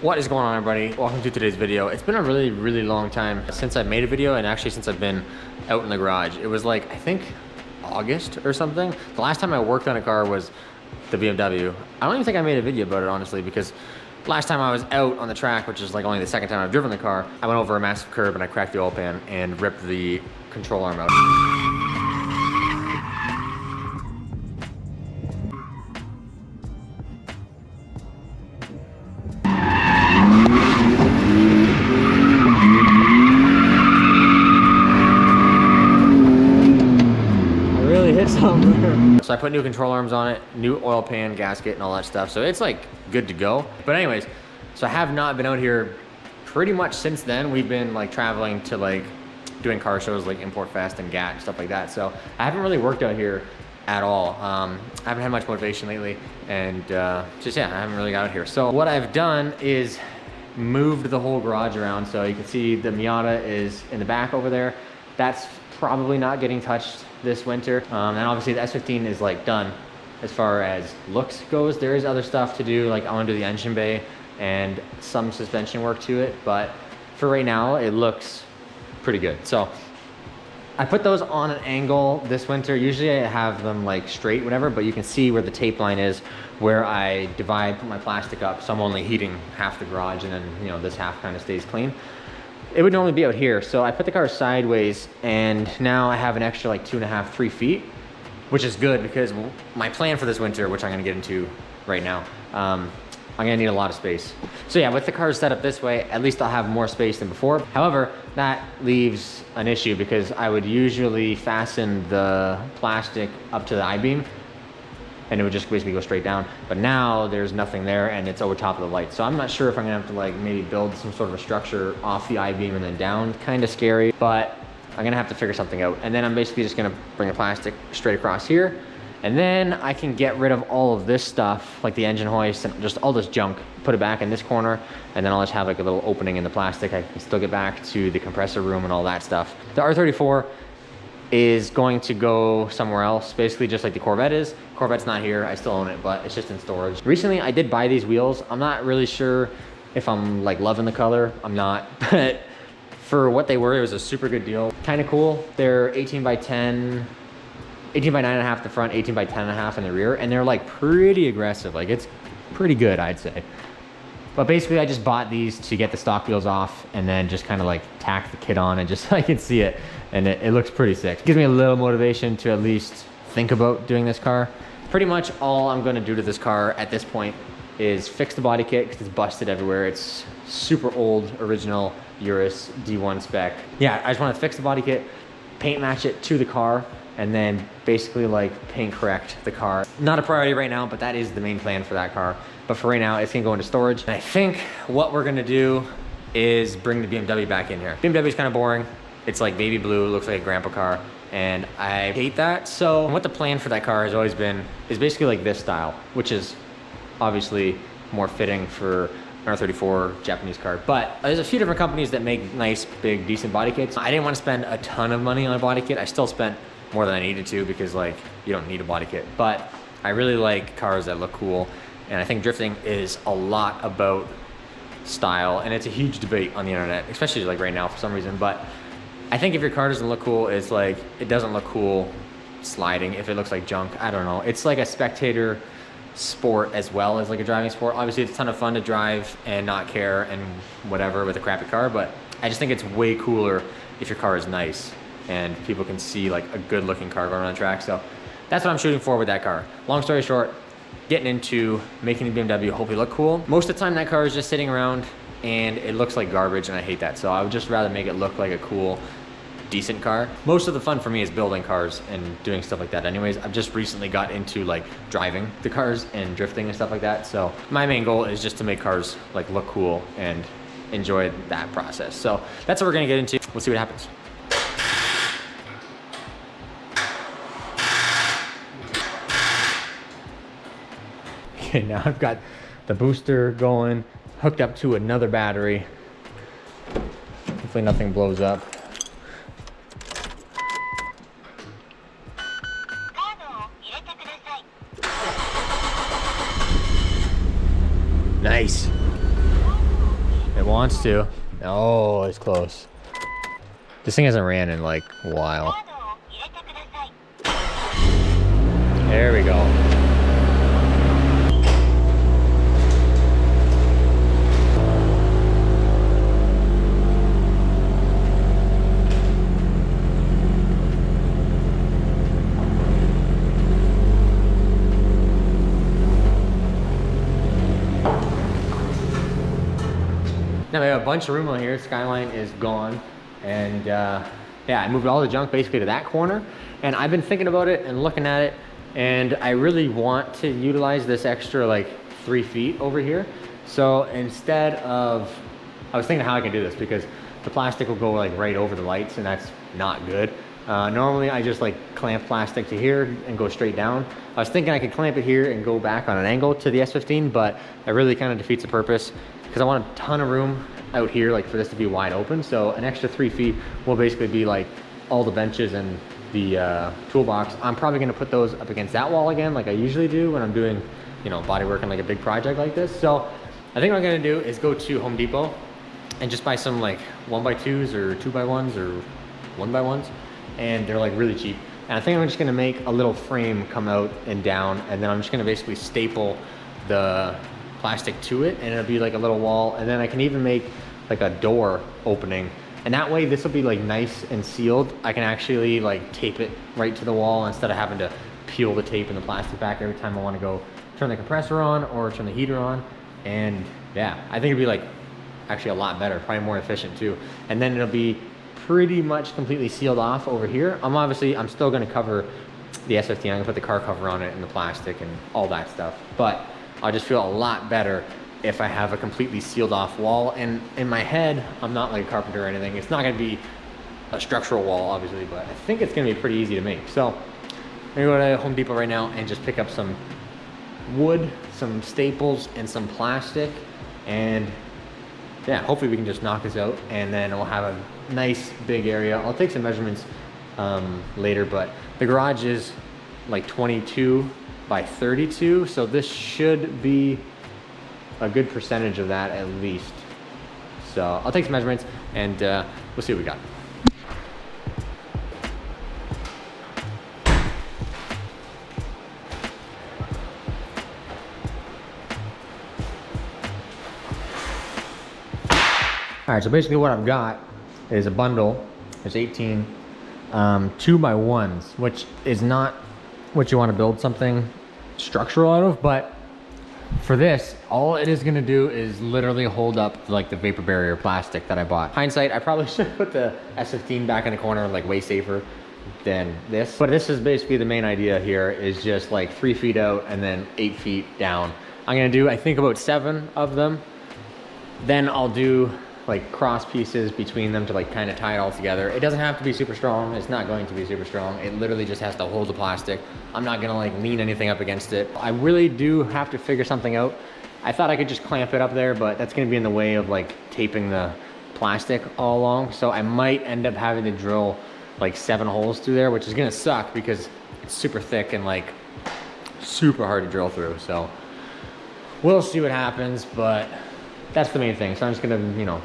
What is going on, everybody? Welcome to today's video. It's been a really long time since I've made a video, and actually since I've been out in the garage. It was like, I think August or something. The last time I worked on a car was the BMW. I don't even think I made a video about it, honestly, because last time I was out on the track, which is like only the second time I've driven the car, I went over a massive curb and I cracked the oil pan and ripped the control arm out. So I put new control arms on it, new oil pan, gasket, and all that stuff. So it's like good to go. But anyways, so I have not been out here pretty much since then. We've been like traveling to like doing car shows like Import Fest and GAT and stuff like that. So I haven't really worked out here at all. I haven't had much motivation lately, and just yeah, I haven't really got out here. So what I've done is moved the whole garage around. So you can see the Miata is in the back over there. That's probably not getting touched this winter. And obviously the S15 is like done as far as looks goes. There is other stuff to do, like I want to do the engine bay and some suspension work to it, but for right now it looks pretty good. So I put those on an angle this winter. Usually I have them like straight, whatever, but you can see where the tape line is, where I divide, put my plastic up, so I'm only heating half the garage, and then, you know, this half kind of stays clean. It would normally be out here. So I put the car sideways, and now I have an extra like 2.5, 3 feet, which is good because my plan for this winter, which I'm gonna get into right now, I'm gonna need a lot of space. So yeah, with the car set up this way, at least I'll have more space than before. However, that leaves an issue because I would usually fasten the plastic up to the I-beam, and it would just basically go straight down. But now there's nothing there, and it's over top of the light. So I'm not sure if I'm gonna have to like maybe build some sort of a structure off the I-beam and then down. Kind of scary, but I'm gonna have to figure something out. And then I'm basically just gonna bring the plastic straight across here, and then I can get rid of all of this stuff, like the engine hoist and just all this junk, put it back in this corner, and then I'll just have like a little opening in the plastic. I can still get back to the compressor room and all that stuff. The R34 is going to go somewhere else, basically just like the Corvette is. Corvette's not here, I still own it, but it's just in storage. Recently, I did buy these wheels. I'm not really sure if I'm like loving the color. I'm not, but for what they were, it was a super good deal. Kind of cool. They're 18 by 10, 18 by 9.5 the front, 18 by 10.5 in the rear, and they're like pretty aggressive. Like it's pretty good, I'd say. But basically, I just bought these to get the stock wheels off and then just kind of like tack the kit on and just so I can see it. And it looks pretty sick. Gives me a little motivation to at least think about doing this car. Pretty much all I'm gonna do to this car at this point is fix the body kit because it's busted everywhere. It's super old, original Urus D1 spec. Yeah, I just wanna fix the body kit, paint match it to the car, and then basically like paint correct the car. Not a priority right now, but that is the main plan for that car. But for right now, it's gonna go into storage. And I think what we're gonna do is bring the BMW back in here. BMW is kind of boring. It's like baby blue, looks like a grandpa car, and I hate that. So what the plan for that car has always been is basically like this style, which is obviously more fitting for an R34 Japanese car. But there's a few different companies that make nice, big, decent body kits. I didn't want to spend a ton of money on a body kit. I still spent more than I needed to because like you don't need a body kit. But I really like cars that look cool, and I think drifting is a lot about style, and it's a huge debate on the internet, especially like right now for some reason. But I think if your car doesn't look cool, it's like, it doesn't look cool sliding if it looks like junk. I don't know. It's like a spectator sport as well as like a driving sport. Obviously, it's a ton of fun to drive and not care and whatever with a crappy car, but I just think it's way cooler if your car is nice and people can see like a good looking car going on the track. So that's what I'm shooting for with that car. Long story short, getting into making the BMW hopefully look cool. Most of the time that car is just sitting around and it looks like garbage, and I hate that. So I would just rather make it look like a cool, decent car. Most of the fun for me is building cars and doing stuff like that. Anyways, I've just recently got into like driving the cars and drifting and stuff like that. So my main goal is just to make cars like look cool and enjoy that process. So that's what we're gonna get into. We'll see what happens. Okay, now I've got the booster going, hooked up to another battery. Hopefully nothing blows up. Nice. wants to. Oh, it's close. This thing hasn't ran in like a while. There we go. Now we have a bunch of room on here. Skyline is gone. And yeah, I moved all the junk basically to that corner. And I've been thinking about it and looking at it. And I really want to utilize this extra like 3 feet over here. So instead of, I was thinking how I can do this because the plastic will go like right over the lights and that's not good. Normally I just like clamp plastic to here and go straight down. I was thinking I could clamp it here and go back on an angle to the S15, but that really kind of defeats the purpose because I want a ton of room out here like for this to be wide open. So an extra 3 feet will basically be like all the benches and the toolbox. I'm probably gonna put those up against that wall again like I usually do when I'm doing, you know, body work on like a big project like this. So I think what I'm gonna do is go to Home Depot and just buy some like 1x2s or 2x1s or 1x1s, and they're like really cheap. And I think I'm just gonna make a little frame come out and down, and then I'm just gonna basically staple the plastic to it, and it'll be like a little wall. And then I can even make like a door opening, and that way this will be like nice and sealed. I can actually like tape it right to the wall instead of having to peel the tape and the plastic back every time I want to go turn the compressor on or turn the heater on. And yeah, I think it'd be like actually a lot better, probably more efficient too. And then it'll be pretty much completely sealed off over here. I'm still gonna cover the S15. I'm gonna put the car cover on it and the plastic and all that stuff, but I'll just feel a lot better if I have a completely sealed off wall. And in my head, I'm not like a carpenter or anything. It's not gonna be a structural wall, obviously, but I think it's gonna be pretty easy to make. So I'm gonna go to Home Depot right now and just pick up some wood, some staples, and some plastic. And yeah, hopefully we can just knock this out, and then we'll have a nice big area. I'll take some measurements later, but the garage is like 22 by 32, so this should be a good percentage of that at least. So I'll take some measurements and we'll see what we got. All right, so basically what I've got is a bundle. There's 18 2x1s, which is not what you want to build something structural out of, but for this, all it is going to do is literally hold up like the vapor barrier plastic that I bought. Hindsight, I probably should have put the S15 back in the corner, like way safer than this. But this is basically the main idea here, is just like 3 feet out and then 8 feet down. I'm going to do, I think, about 7 of them. Then I'll do like cross pieces between them to like kind of tie it all together. It doesn't have to be super strong. It's not going to be super strong. It literally just has to hold the plastic. I'm not gonna like lean anything up against it. I really do have to figure something out. I thought I could just clamp it up there, but that's gonna be in the way of like taping the plastic all along. So I might end up having to drill like 7 holes through there, which is gonna suck because it's super thick and like super hard to drill through. So we'll see what happens, but that's the main thing. So I'm just gonna, you know,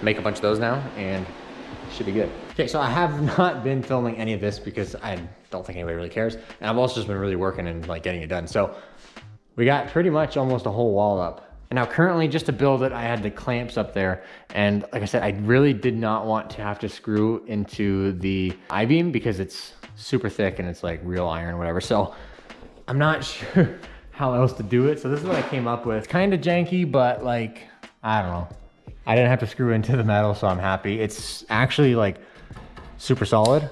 make a bunch of those now and it should be good. Okay, so I have not been filming any of this because I don't think anybody really cares. And I've also just been really working and like getting it done. So we got pretty much almost a whole wall up. And now currently, just to build it, I had the clamps up there. And like I said, I really did not want to have to screw into the I-beam because it's super thick and it's like real iron or whatever. So I'm not sure how else to do it. So this is what I came up with. Kind of janky, but like, I don't know. I didn't have to screw into the metal, so I'm happy. It's actually like super solid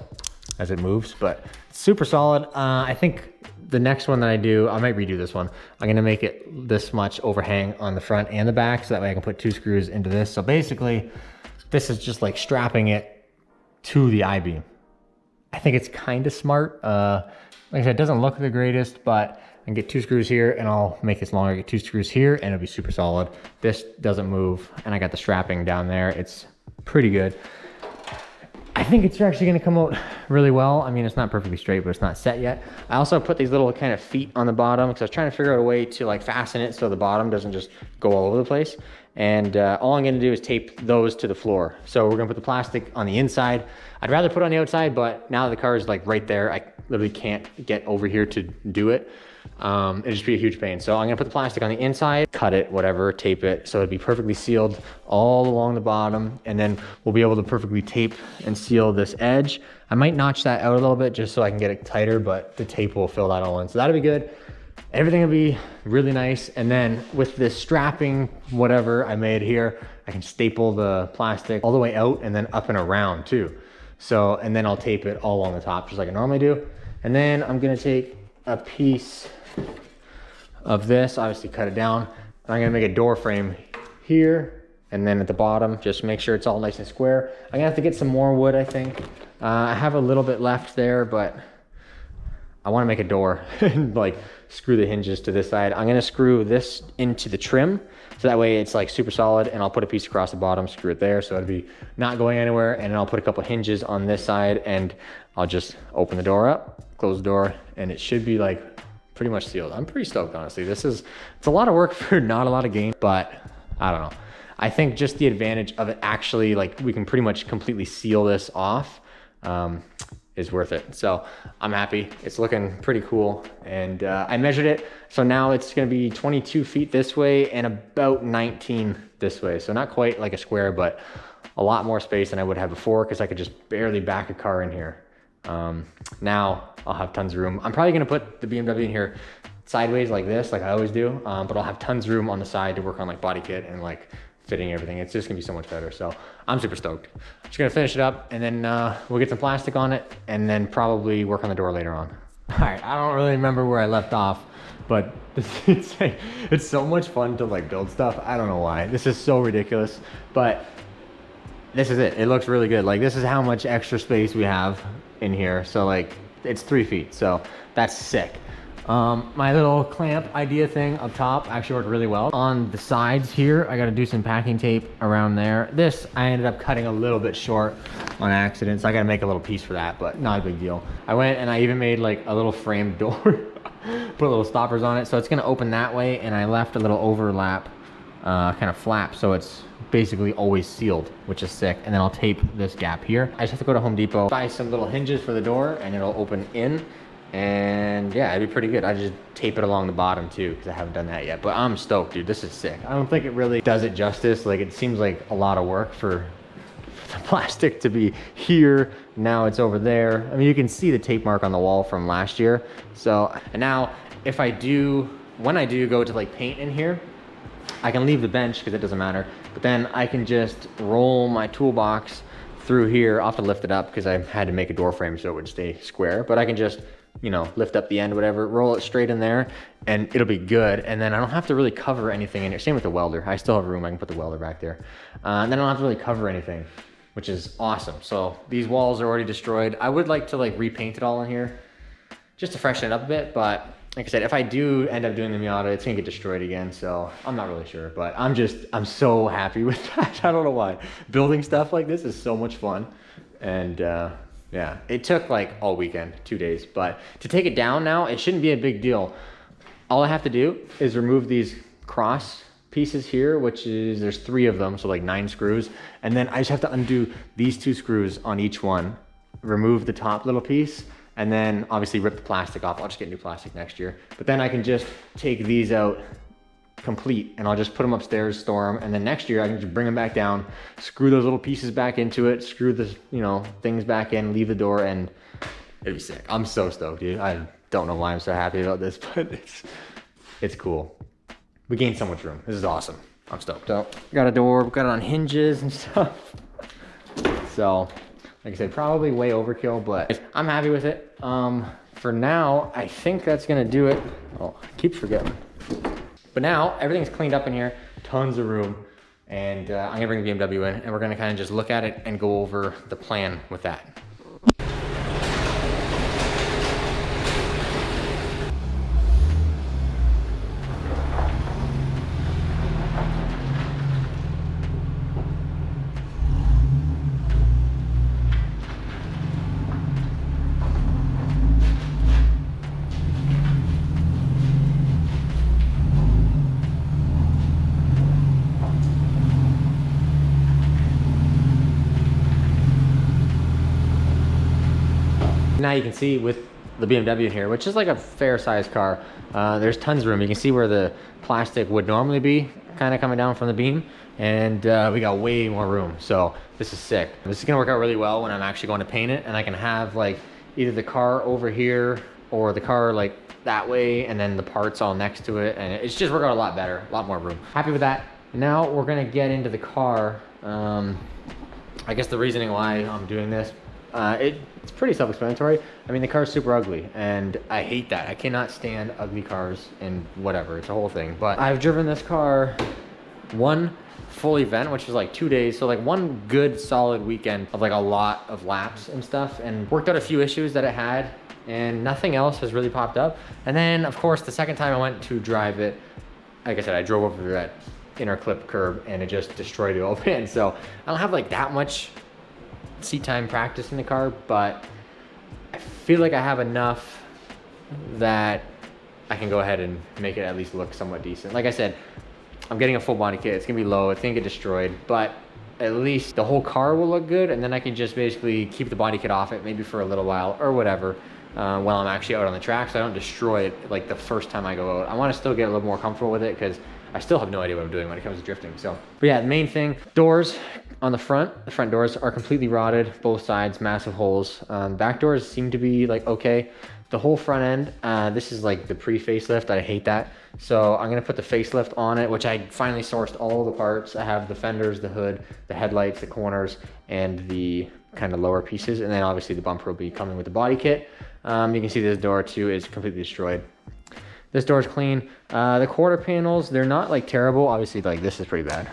as it moves, but it's super solid. I think the next one that I do, I might redo this one. I'm gonna make it this much overhang on the front and the back, so that way I can put 2 screws into this. So basically, this is just like strapping it to the I-beam. I think it's kind of smart. Like I said, it doesn't look the greatest, but I can get 2 screws here and I'll make this longer, get 2 screws here and it'll be super solid. This doesn't move and I got the strapping down there. It's pretty good. I think it's actually gonna come out really well. I mean, it's not perfectly straight, but it's not set yet. I also put these little kind of feet on the bottom because I was trying to figure out a way to like fasten it so the bottom doesn't just go all over the place. And all I'm gonna do is tape those to the floor. So we're gonna put the plastic on the inside. I'd rather put it on the outside, but now the car is like right there. I literally can't get over here to do it. It'd just be a huge pain. So I'm gonna put the plastic on the inside, cut it, whatever, tape it, so it'd be perfectly sealed all along the bottom, and then we'll be able to perfectly tape and seal this edge. I might notch that out a little bit just so I can get it tighter, but the tape will fill that all in. So that'll be good. Everything will be really nice. And then with this strapping, whatever I made here, I can staple the plastic all the way out and then up and around too. So, and then I'll tape it all along the top just like I normally do. And then I'm gonna take a piece of this, obviously cut it down. And I'm gonna make a door frame here, and then at the bottom, just make sure it's all nice and square. I'm gonna have to get some more wood, I think. I have a little bit left there, but I wanna make a door and like screw the hinges to this side. I'm gonna screw this into the trim, so that way it's like super solid, and I'll put a piece across the bottom, screw it there, so it'll be not going anywhere, and then I'll put a couple hinges on this side, and I'll just open the door up, close the door, and it should be like pretty much sealed. I'm pretty stoked, honestly. It's a lot of work for not a lot of gain, but I don't know. I think just the advantage of it actually, like, we can pretty much completely seal this off is worth it. So I'm happy. It's looking pretty cool. And I measured it. So now it's gonna be 22 feet this way and about 19 this way. So not quite like a square, but a lot more space than I would have before, because I could just barely back a car in here. Now I'll have tons of room. I'm probably gonna put the BMW in here sideways like this, like I always do, but I'll have tons of room on the side to work on like body kit and like fitting everything. It's just gonna be so much better. So I'm super stoked. Just gonna finish it up, and then we'll get some plastic on it, and then probably work on the door later on. All right, I don't really remember where I left off, but it's so much fun to like build stuff. I don't know why. This is so ridiculous, but this is it. It looks really good. Like, this is how much extra space we have in here. So like, it's 3 feet, so that's sick. My little clamp idea thing up top actually worked really well. On the sides here, I got to do some packing tape around there. This I ended up cutting a little bit short on accident, so I got to make a little piece for that, but not a big deal. I went and I even made like a little framed door, put little stoppers on it, so it's going to open that way, and I left a little overlap kind of flap, so it's basically always sealed, which is sick. And then I'll tape this gap here. I just have to go to Home Depot, buy some little hinges for the door, and it'll open in. And yeah, it'd be pretty good. I just tape it along the bottom too, because I haven't done that yet. But I'm stoked, dude. This is sick. I don't think it really does it justice. Like, it seems like a lot of work for the plastic to be here. Now it's over there. I mean, you can see the tape mark on the wall from last year. So, and now if I do, when I do go to like paint in here, I can leave the bench because it doesn't matter. But then I can just roll my toolbox through here. I'll have to lift it up because I had to make a door frame so it would stay square. But I can just, you know, lift up the end, whatever, roll it straight in there, and it'll be good. And then I don't have to really cover anything in here. Same with the welder. I still have room. I can put the welder back there. And then I don't have to really cover anything, which is awesome. So these walls are already destroyed. I would like to like repaint it all in here just to freshen it up a bit. But like I said, if I do end up doing the Miata, it's gonna get destroyed again. So I'm not really sure, but I'm so happy with that. I don't know why. Building stuff like this is so much fun. And yeah, it took like all weekend, 2 days, but to take it down now, it shouldn't be a big deal. All I have to do is remove these cross pieces here, which is, there's 3 of them, so like 9 screws. And then I just have to undo these 2 screws on each one, remove the top little piece, and then obviously rip the plastic off. I'll just get new plastic next year. But then I can just take these out complete, and I'll just put them upstairs, store them, and then next year I can just bring them back down, screw those little pieces back into it, screw the, you know, things back in, leave the door, and it'd be sick. I'm so stoked, dude. I don't know why I'm so happy about this, but it's cool. We gained so much room. This is awesome. I'm stoked. So got a door, got it on hinges and stuff. So like I said, probably way overkill, but I'm happy with it. For now, I think that's gonna do it. Oh, I keep forgetting. But now everything's cleaned up in here, tons of room, and I'm gonna bring the BMW in, and we're gonna kind of just look at it and go over the plan with that. Now you can see with the BMW in here, which is like a fair sized car, there's tons of room. You can see where the plastic would normally be kind of coming down from the beam, and we got way more room. So this is sick. This is gonna work out really well when I'm actually going to paint it, and I can have like either the car over here or the car like that way, and then the parts all next to it, and it's just worked out a lot better, a lot more room. Happy with that. Now we're gonna get into the car. I guess the reasoning why I'm doing this, it's pretty self-explanatory. I mean, the car's super ugly, and I hate that. I cannot stand ugly cars and whatever. It's a whole thing. But I've driven this car one full event, which was like 2 days. So like one good solid weekend of like a lot of laps and stuff, and worked out a few issues that it had, and nothing else has really popped up. And then of course, the second time I went to drive it, like I said, I drove over that inner clip curb and it just destroyed the oil pan. So I don't have like that much seat time practice in the car, but I feel like I have enough that I can go ahead and make it at least look somewhat decent. Like I said, I'm getting a full body kit. It's gonna be low, it's gonna get destroyed, but at least the whole car will look good, and then I can just basically keep the body kit off it maybe for a little while or whatever while I'm actually out on the track, so I don't destroy it like the first time I go out. I want to still get a little more comfortable with it because I still have no idea what I'm doing when it comes to drifting. So, but yeah, the main thing, doors on the front doors are completely rotted, both sides, massive holes. Back doors seem to be like okay. The whole front end, this is like the pre-facelift. I hate that. So I'm gonna put the facelift on it, which I finally sourced all the parts. I have the fenders, the hood, the headlights, the corners, and the kind of lower pieces. And then obviously the bumper will be coming with the body kit. You can see this door too is completely destroyed. This door is clean. The quarter panels, they're not like terrible. Obviously like this is pretty bad.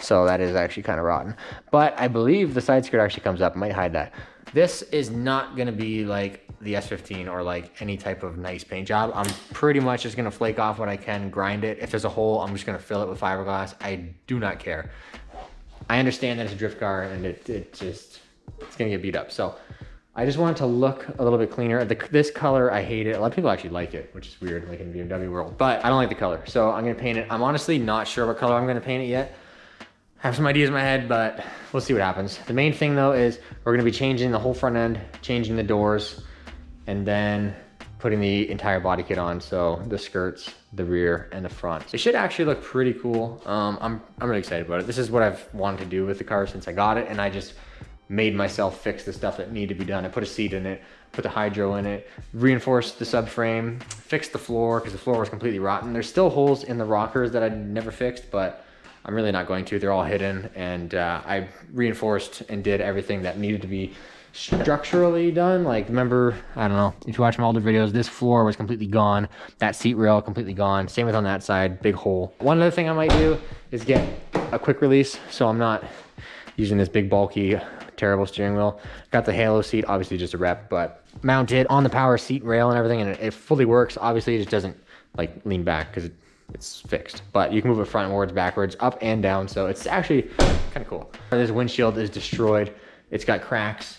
So that is actually kind of rotten. But I believe the side skirt actually comes up. I might hide that. This is not gonna be like the S15 or like any type of nice paint job. I'm pretty much just gonna flake off what I can, grind it. If there's a hole, I'm just gonna fill it with fiberglass. I do not care. I understand that it's a drift car and it's gonna get beat up. So I just want it to look a little bit cleaner. This color, I hate it. A lot of people actually like it, which is weird, like in the BMW world, but I don't like the color. So I'm gonna paint it. I'm honestly not sure what color I'm gonna paint it yet. I have some ideas in my head, but we'll see what happens. The main thing though is we're gonna be changing the whole front end, changing the doors, and then putting the entire body kit on. So the skirts, the rear, and the front. It should actually look pretty cool. I'm really excited about it. This is what I've wanted to do with the car since I got it, and I just made myself fix the stuff that needed to be done. I put a seat in it, put the hydro in it, reinforced the subframe, fixed the floor because the floor was completely rotten. There's still holes in the rockers that I never fixed, but I'm really not going to. They're all hidden, and I reinforced and did everything that needed to be structurally done. Like, remember, I don't know, if you watch my older videos, this floor was completely gone. That seat rail completely gone. Same with on that side, big hole. One other thing I might do is get a quick release, so I'm not using this big bulky terrible steering wheel. Got the Halo seat, obviously just a rep, but mounted on the power seat rail and everything, and it fully works. Obviously it just doesn't like lean back because it's fixed, but you can move it frontwards, backwards, up and down, so it's actually kind of cool. This windshield is destroyed. It's got cracks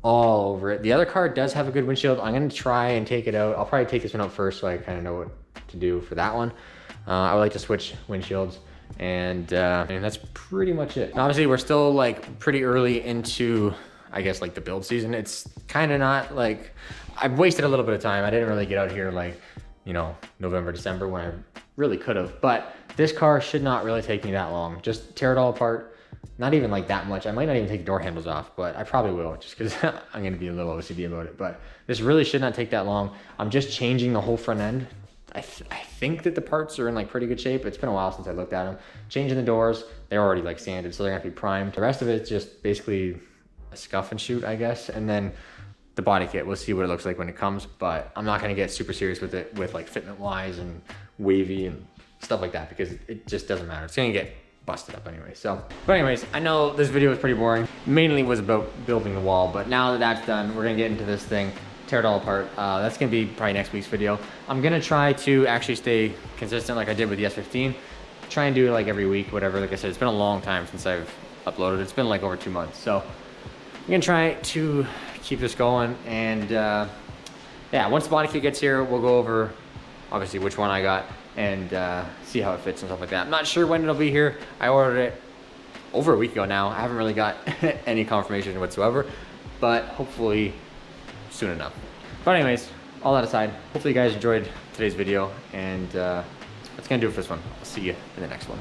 all over it. The other car does have a good windshield. I'm gonna try and take it out. I'll probably take this one out first so I kind of know what to do for that one. I would like to switch windshields, and that's pretty much it. And obviously we're still like pretty early into, I guess, like the build season. It's kind of not like, I've wasted a little bit of time. I didn't really get out here like, you know, November, December when I really could have, but this car should not really take me that long. Just tear it all apart. Not even like that much. I might not even take the door handles off, but I probably will just because I'm going to be a little OCD about it. But this really should not take that long. I'm just changing the whole front end. I think that the parts are in like pretty good shape. It's been a while since I looked at them. Changing the doors, they're already like sanded, so they're gonna be primed. The rest of it's just basically a scuff and shoot, I guess. And then the body kit, we'll see what it looks like when it comes, but I'm not gonna get super serious with it with like fitment wise and wavy and stuff like that because it just doesn't matter. It's gonna get busted up anyway. So, but anyways, I know this video was pretty boring. Mainly was about building the wall, but now that that's done, we're gonna get into this thing. Tear it all apart. That's gonna be probably next week's video. I'm gonna try to actually stay consistent like I did with the S15. Try and do it like every week, whatever. Like I said, it's been a long time since I've uploaded. It's been like over 2 months. So I'm gonna try to keep this going. And yeah, once the body kit gets here, we'll go over obviously which one I got and see how it fits and stuff like that. I'm not sure when it'll be here. I ordered it over a week ago now. I haven't really got any confirmation whatsoever. but hopefully soon enough. But anyways, all that aside, hopefully you guys enjoyed today's video, and that's gonna do it for this one. I'll see you in the next one.